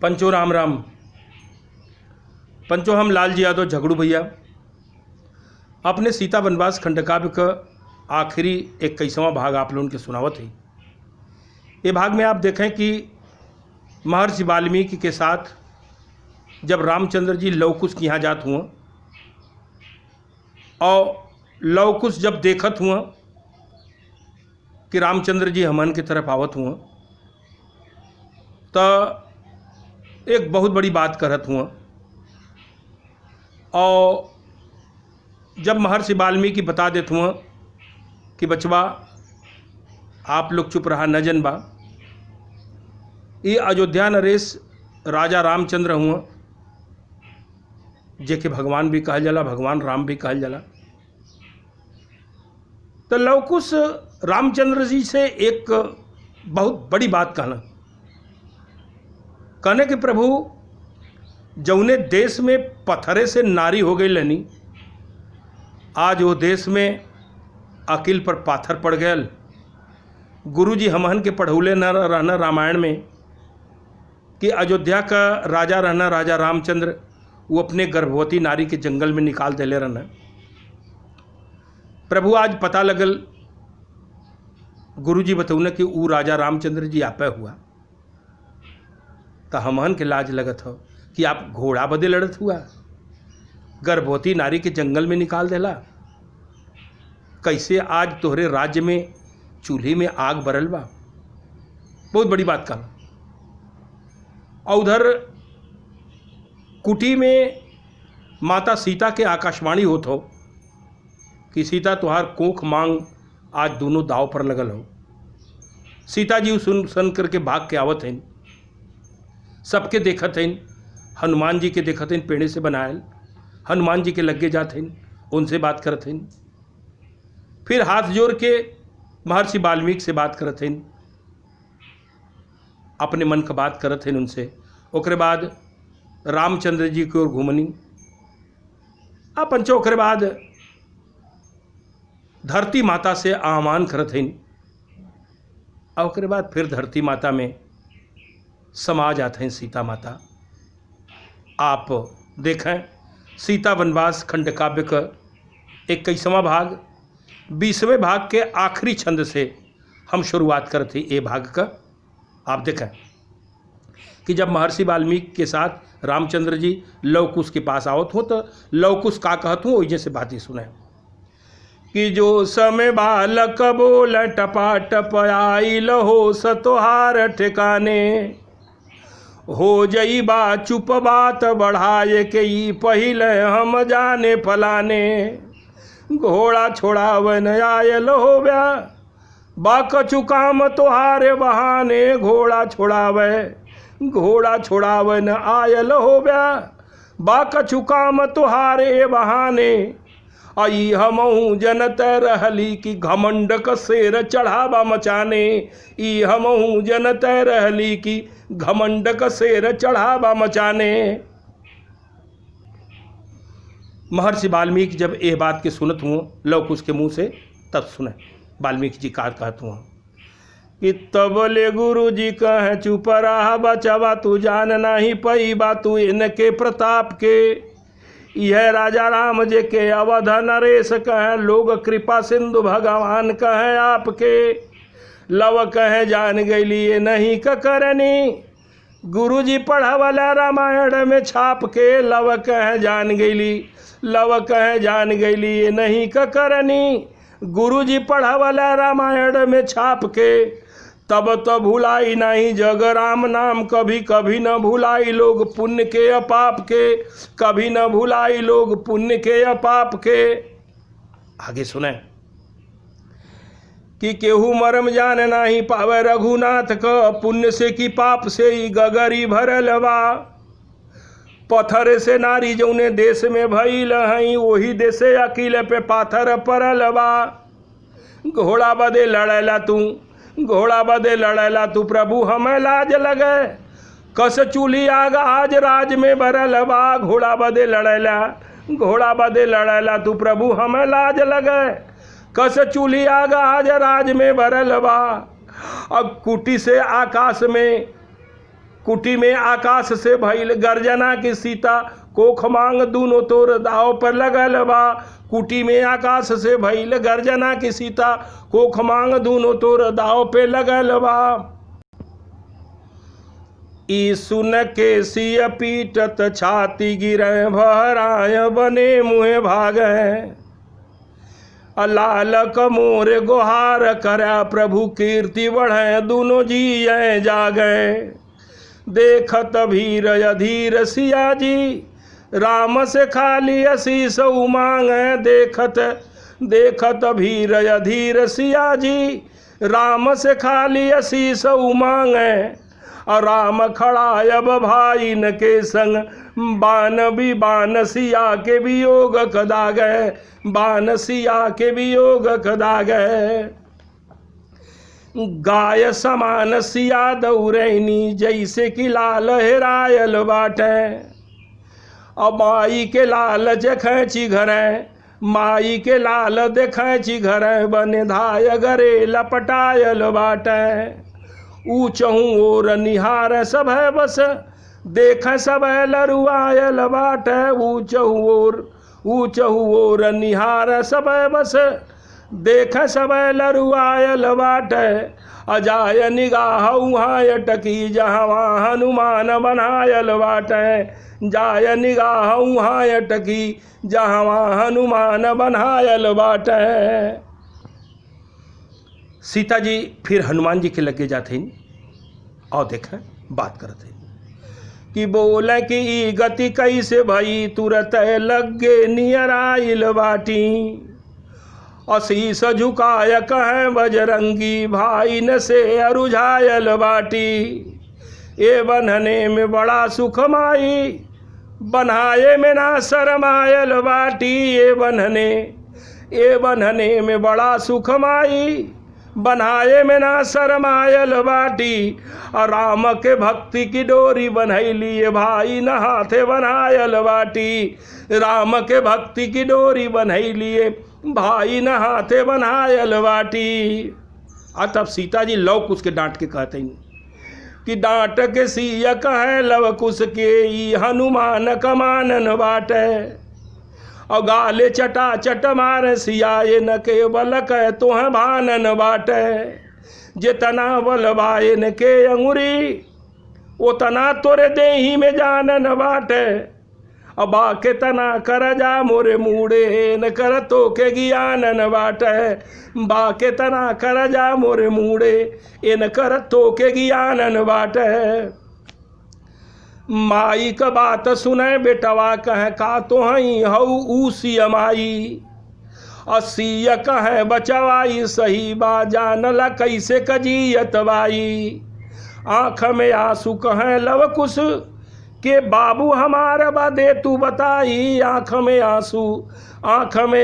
पंचो राम राम। पंचो हम लालजी यादव झगड़ू भैया अपने सीता वनवास खंडकाव्य का आखिरी 21वां भाग आप लोगों के सुनावत है। ये भाग में आप देखें कि महर्षि वाल्मीकि के साथ जब रामचंद्र जी लवकुश के यहाँ जात हुआ और लवकुश जब देखत हुआ कि रामचंद्र जी हमन की तरफ आवत हुआ तो एक बहुत बड़ी बात करत हुआ। और जब महर्षि वाल्मीकि बता देते हुआ कि बचवा आप लोग चुप रहा न जनबा, ये अयोध्या नरेश राजा रामचंद्र हुआ जेके भगवान भी कहल जाला, भगवान राम भी कहल जाला। तो लवकुश रामचंद्र जी से एक बहुत बड़ी बात कहने कि प्रभु जौने देश में पत्थरे से नारी हो गई लनी, आज वो देश में अकिल पर पाथर पड़ गया। गुरुजी हमहन के पढ़ौले न रहना रामायण में कि अयोध्या का राजा रहना राजा रामचंद्र वो अपने गर्भवती नारी के जंगल में निकाल देले रहना। प्रभु आज पता लगल, गुरुजी बतौने कि वो राजा रामचंद्र जी आपे हुआ। तो हमहन के लाज लगत हो कि आप घोड़ा बदे लड़त हुआ, गर्भवती नारी के जंगल में निकाल देला। कैसे आज तोहरे राज्य में चूल्हे में आग बरल बा, बहुत बड़ी बात कहा। और उधर कुटी में माता सीता के आकाशवाणी होत हो कि सीता तुहार कोख मांग आज दोनों दाव पर लगल हो। सीता जी सुन करके भाग के आवत हैं, सबके देखत हैं, हनुमान जी के देखत हैं पेड़े से बनायल, हनुमान जी के लगे जाते हैं, उनसे बात करत हैं। फिर हाथ जोड़ के महर्षि वाल्मीकि से बात करत हैं, अपने मन का बात करत हैं उनसे। ओकरे बाद रामचंद्र जी की ओर घूमनी आ पंचो। ओकरे बाद धरती माता से आह्वान करत हैं और ओकरे बाद फिर धरती माता में समा जाते हैं सीता माता। आप देखें सीता वनवास खंडकाव्य का 21वां भाग 20वें भाग के आखिरी छंद से हम शुरुआत करते ये भाग का। आप देखें कि जब महर्षि वाल्मीकि के साथ रामचंद्र जी लवकुश के पास आवत हो तो लवकुश का कहत हूँ वही से बात ही सुने कि जो समय बालक बोल टपा टप आई लहो सतोहार ठिकाने, हो जई बा चुप बात बढ़ाए के ई पहिले हम जाने फलाने, घोड़ा छोड़ावन आयल हो ब्या बा कछु काम तोहारे बहाने, घोड़ा छोड़ावन आयल हो ब्या बा कछु काम तोहारे बहाने, आई हमहू जनत रहली कि घमंड क शेर चढ़ावा मचाने, ई हमहू जनत रहली कि घमंड क शेर चढ़ावा मचाने। महर्षि वाल्मीकि जब ये बात के सुनत हुआ लवकुश के मुंह से, तब सुने वाल्मीकि जी का कहत हुआ कि तब ले गुरु जी कह चुप रहा बचवा, तू जान नहीं पई बा तू इनके प्रताप के, यह राजा राम जे के अवध नरेश कहे, लोग कृपा सिंधु भगवान कहे आपके, लव कहे जान गईली ये नहीं क करनी, गुरुजी पढ़ावला रामायण में छाप के, लव कहे जान गईली ये नहीं क करनी, गुरुजी पढ़ावला रामायण में छाप के, तब तो भुलाई नहीं जग राम नाम, कभी कभी न भुलाई लोग पुण्य के अपाप के, कभी न भुलाई लोग पुण्य के अपाप के। आगे सुने कि केहू मरम जान नहीं पावे रघुनाथ का, पुण्य से कि पाप से ही गगरी भरल बा, पत्थर से नारी जौने देश में भइल हई वही देशे अकिल पे पाथर परल बा, घोड़ा बदे लड़ैला तू प्रभु हमें लाज लगे, कस चूली आग आज राज में भरल बा, घोड़ा बदे लड़ैला तू प्रभु हमें लाज लगे, कस चूली आग आज राज में भरल बा। अब कुटी से आकाश में कुटी में आकाश से भइल गर्जना की सीता, कोख मांग दूनो तोर दाव पर लगल बा। कुटी में आकाश से भइल गर्जना की सीता, कोख मांग दूनो तोर दाव पे लगल बा। ई सुन के सिय पीटत छाती गिरे, भराय बने मुँह भागे। लाल कमोर गुहार करे, प्रभु कीर्ति बढ़े दूनो जिये जागे। देखत भीर अधीर सिया जी, राम से खाली असीस उमांगे। देखत भीर अधीर सिया जी, राम से खाली असीस उमांगे। और राम खड़ा अब भाईन के संग, बान भी बान सिया के वियोग कदागे। बान सिया के वियोग कदागे। गाय समान सिया दौड़ैनी, जैसे कि लाल हेरायल बाटे। अब माई के लाल देखै घरे, माई के लाल देखै घरे। बने धाय गरे लपटायल बाटे। ऊँचहू ओर निहार सब बस, देख सब लरुआयल बाटे। ऊँचहू ओर निहार सब बस, देख सब लरुआयल बाटे। अजाय निगाह उहाँ अटकी, जहाँ हनुमान बनायल बाटे। जाय निगाह उहाँ अटकी, जहाँ हनुमान बनायल बाटे। सीता जी फिर हनुमान जी के लगे जाते और देखें बात करते कि बोले कि ई गति कैसे भई, तुरत लगे नियर आइल बाटी। असीस झुकाय कहें बजरंगी, भाई न से अरुझायल बाटी। ए बन्हने में बड़ा सुख माई, बनाए में ना शरमायल बाटी। ए बन्हने में बड़ा सुख माई, बनाए में ना शरमायल बाटी। और राम के भक्ति की डोरी बनैली, भाई न हाथे बनायल बाटी। राम के भक्ति की डोरी बनैली, भाई न हाथे बनायल बाटी। तब सीता जी लव कुश के डांट के कहते हैं कि डांट के सिया कहे लव कुश के, ई हनुमान कमानन बाटे। और गाले चटा चट मार सियाए, न केवल कह तोह भानन बाटे। जितना बलवाए न के अंगुरी, उतना तोरे देही में जानन बाटे। अब बाके तना कर जा मोरे मूड़े, न कर तो के ज्ञानन बाटे। बाके तना कर जा मोरे मूड़े, न कर तो के ज्ञानन बाटे। माई का बात सुने बेटवा कहे, का तो हई हऊ ऊसी माई। असिया कहे बचवाई, सही बा जानला कैसे कजियत बाई। आँख में आंसू कहे लव कुश के, बाबू हमारा बदे तू बताई। आँख में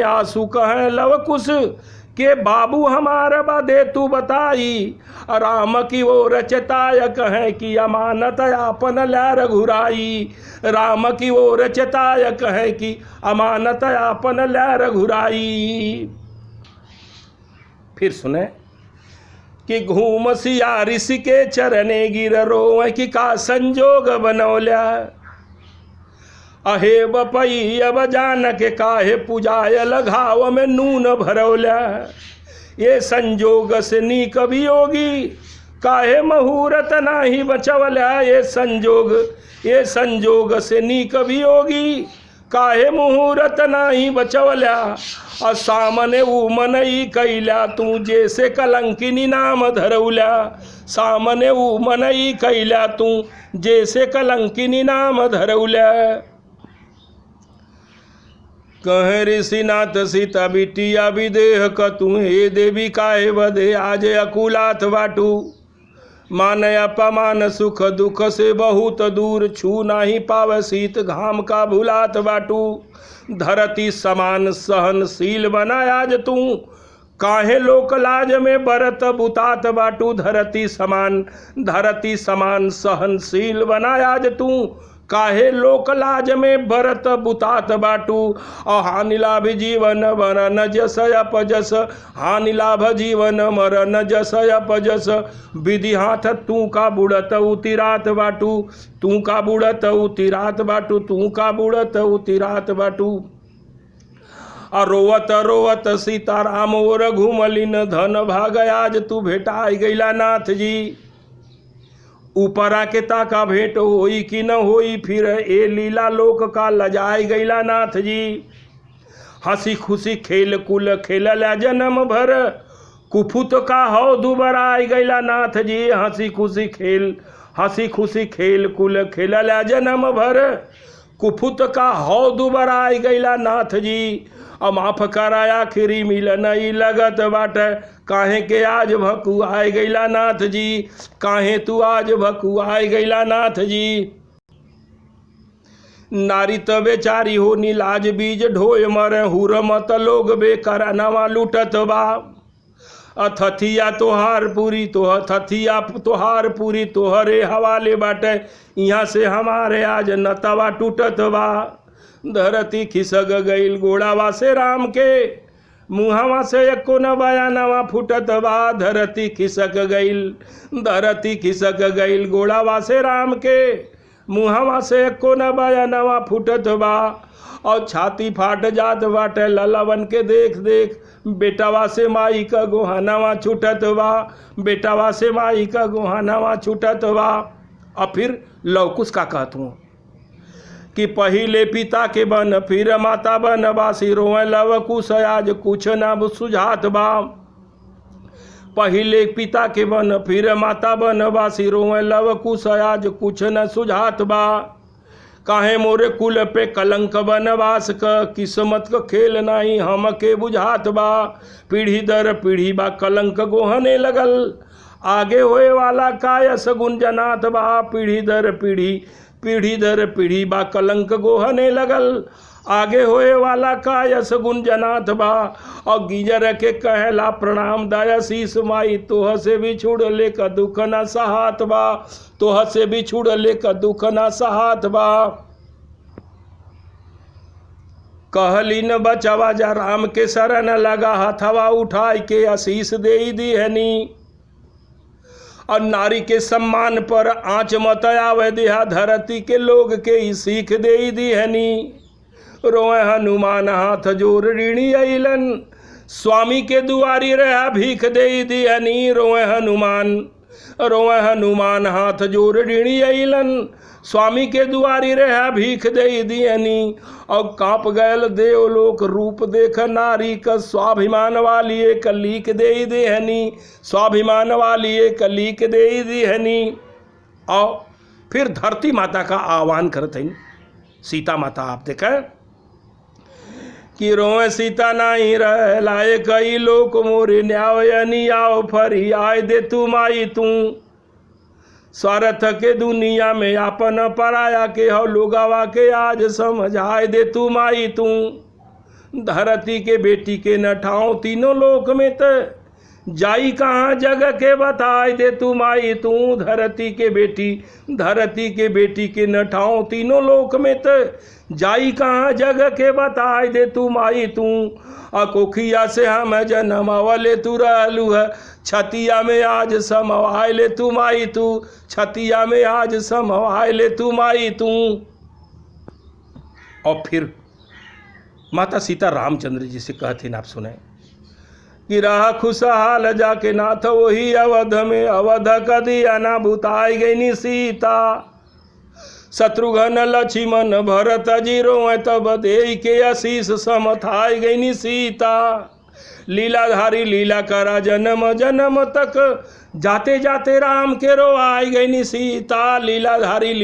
आंसू कहे लव कुश के, बाबू हमारा बदे तू बताई। राम की वो रचताय कहे कि अमानत आपन लै रघुराई। राम की वो रचताय कहे कि अमानत आपन लै रघुराई। फिर सुने कि घूम सिया ऋषि के चरने गिर, रोए कि का संजोग बनौल्या। अहे बपई अब जान के काहे, पुजाय लगाव में नून भरौल्या। ये संजोग से नीक वियोगी, काहे मुहूर्त नाही बचवल्या। ये संजोग से नीक वियोगी, काहे मुहूर्त नाही बचवल्या। और सामने उमनई कैल्या, तू जैसे कलंकिनी नाम धरौल्या। सामने उमनई कैल्या, तू जैसे कलंकिनी नाम धरौल्या। कहे ऋषिनाथ सीता बिटिया विदेह कतु, हे देवी काहे बदे आज अकुलात बाटू। मान अपमान सुख दुख से बहुत दूर, छू नाही पाव शीत घाम का भुलात बाटू। धरती समान सहनशील बनाया आज तू, काहे लोक लाज में बरत बुतात बाटू। धरती समान सहनशील बनाया आज तू, काहे लोक लाज में भरत बुतात बाटू। हानि लाभ जीवन मरण जस अपजस, हानि लाभ जीवन मरण जस अपजस। विधि हाथ तू का बुड़त उतिरात बाटू, तू का बुड़त उतिरात बाटू, तू का बुड़त उतिरात बाटू। रोवत रोवत सीताराम और घूमलिन, धन भाग आज तू भेटाई गैला नाथ जी। ऊपरा के ताका भेंट होई कि न होई, फिर ए लीला लोक का लजाई गैला नाथ जी। हंसी खुशी खेल कुल खेलला जन्म भर, कुफुत का हौ दुबराई गैला नाथ जी। हंसी खुशी खेल कुल खेलला जन्म भर, कुफुत का हौ दुबराई गैला नाथ जी। माफ कराया आखिरी मिलन ई लगत बाटे, काहे के आज भकुआई गैला नाथ जी, काहे तू आज भकुआई गैला नाथ जी। नारी त बेचारी हो नीलाज बीज ढोय मर, हुर मत लोग बेकर नवा लूटत बा। थथिया तोहार पूरी थथिया तोहार पूरी तोहरे हवाले बाटे, यहाँ से हमारे आज नतवा टूटत बा। धरती खिसक गईल गोड़ावा से राम के, मुहावा से एको न बयानवा फुटत बा। धरती खिसक गईल गोड़ावा से राम के, मुहावा से एको न बयानवा फुटत बा। और छाती फाट जात बाटे ललवन के देख देख, बेटावा से माई का गोहानावा छूटत बा, बेटावा से माई का गोहानावा छूटत बा। और फिर लवकुश का कहत हूँ कि पहिले पिता के बन फिर माता बन, बासी रोए लवकुश आज कुछ ना सुझात बा। पहिले पिता के बन फिर माता बन, बासी रोए लवकुश आज कुछ न सुझात बा। काहे मोरे कुल पे कलंक बनवास का, किस्मत का खेल नहीं हमके बुझात बा। पीढ़ी दर पीढ़ी बा कलंक गोहने लगल, आगे होए वाला कायस गुंजनात बा। पीढ़ी दर पीढ़ी बा कलंक गोहने लगल, आगे होए वाला कायस गुंजनाथ बा। और गिजर के कहला प्रणाम दया शीस माई, तोह से बिछुड़ ले का दुख न सहात बा, तोह से बिछुड़ ले का दुख न सहात बा। कहलिन बचवा जा राम के शरण लगा, हथवा उठाई के आशीष दे दिहनी। और नारी के सम्मान पर आँच मत आवे देहा, धरती के लोग के ही सीख दे दिहनी। रोए हनुमान हाथ जोर ऋणी अइलन, स्वामी के दुआरी रहा भीख दे दिहनी। रोए हनुमान हाथ जोर ऋणी अइलन, स्वामी के दुआरी रहा भीख दे दिहनी। और कांप गयल देवलोक रूप देख नारी का, स्वाभिमान वाली एक लीक दे देहनी, स्वाभिमान वाली एक लीक दे देहनी। और फिर धरती माता का आह्वान करते सीता माता। आप देखें कि रोए सीता नहीं रह लाए, कई लोक मोरे न्याय आओ फरी आय दे तू माई तू। स्वार्थ के दुनिया में आपन पराया के हो लोगावा के आज समझाए दे तू माई तू। धरती के बेटी के न ठाओ तीनों लोक में त, जाई कहाँ जग के बताए दे तू माई तू। धरती के बेटी के न ठाओ तीनों लोक में त, जाई कहाँ जग के बताए दे तू माई तू। कोखिया से हम जनमवले तू रहलू है, छतिया में आज समवाय ले तू माई तू, छतिया में आज समवाय ले तू माई तू। और फिर माता सीता रामचंद्र जी से कहते हैं, आप सुने कि रहा खुशहाल जाके नाथ वही अवध में, अवध कदिया ना बुताई गई सीता। शत्रुघ्न लक्ष्मण भरत जी रोए तब दे के आशीष समथाई गई सीता। लीलाधारी लीला करा जन्म जन्म तक, जाते जाते राम के रोआई गई सीता। लीलाधारी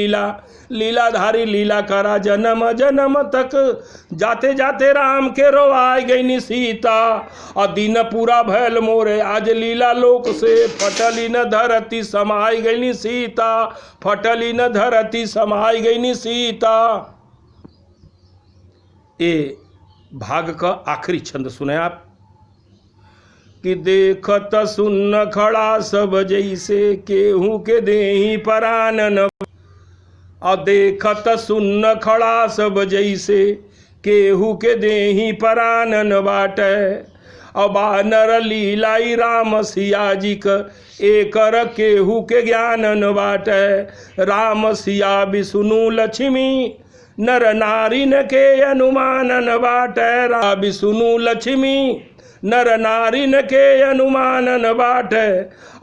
लीला करा जन्म जन्म तक, जाते जाते राम के रोआई गई सीता। और दिन पूरा भैल मोरे आज लीला लोक से, फटली न धरती समाई गई सीता, फटली न धरती समाई गई सीता। ये भाग का आखिरी छंद सुने आप कि देखत सुन्न खड़ा सब जैसे, केहू के देही परान न। और देखत सुन्न खड़ा सब जैसे केहू के देही परानन बाटे। और बानर लीलाई राम सिया जी क एकर केहू के ज्ञानन बाटे। राम सिया विष्णु लक्ष्मी नर नारिन के अनुमानन बाटे। राम विष्णु लक्ष्मी नर नारिन के अनुमानन बाटे।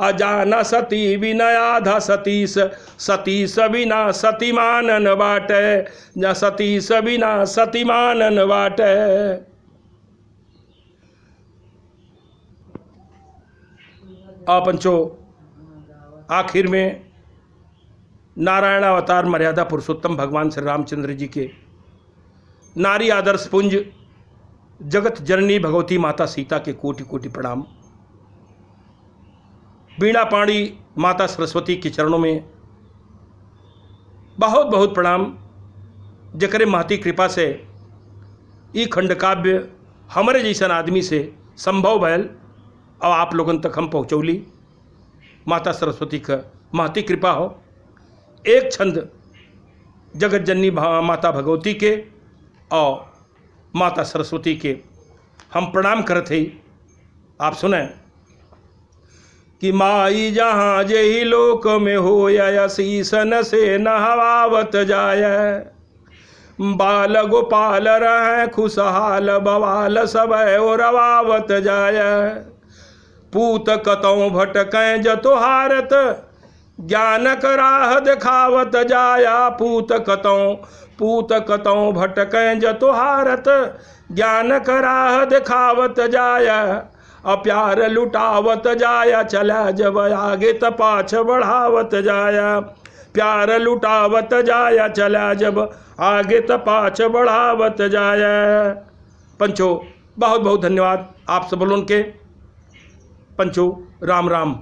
अजाना सती विनयाधा सतीश सतीश बिना सतीमानन बाटे। न सतीश बिना सतीमानन बाटे। पंचो आखिर में नारायण अवतार मर्यादा पुरुषोत्तम भगवान श्री रामचंद्र जी के नारी आदर्श पुंज जगत जननी भगवती माता सीता के कोटि कोटि प्रणाम। बीणा पाणी माता सरस्वती के चरणों में बहुत बहुत प्रणाम। जकरे महती कृपा से ई खंड काव्य हमारे जैसन आदमी से संभव भैल और आप लोगन तक हम पहुँचौली। माता सरस्वती का महती कृपा हो। एक छंद जगत जननी माता भगवती के और माता सरस्वती के हम प्रणाम करते ही आप सुने कि माई जहाँ जही लोक में हो या शीसन से नहवावत जाय। बाल गोपाल रहे खुशहाल बवाल सब और रवावत जाय। पूत कतौ भटकें जतो हारत ज्ञान कराह दिखावत जाया। पूत कतौ भटकें जतो हारत ज्ञान कराह दिखावत जाया। प्यार लुटावत जाया चला जब आगे त पाछ बढ़ावत जाया। प्यार लुटावत जाया चला जब आगे त पाछ बढ़ावत जाया। पंचो बहुत बहुत धन्यवाद आप सब लोगों के। पंचो राम राम।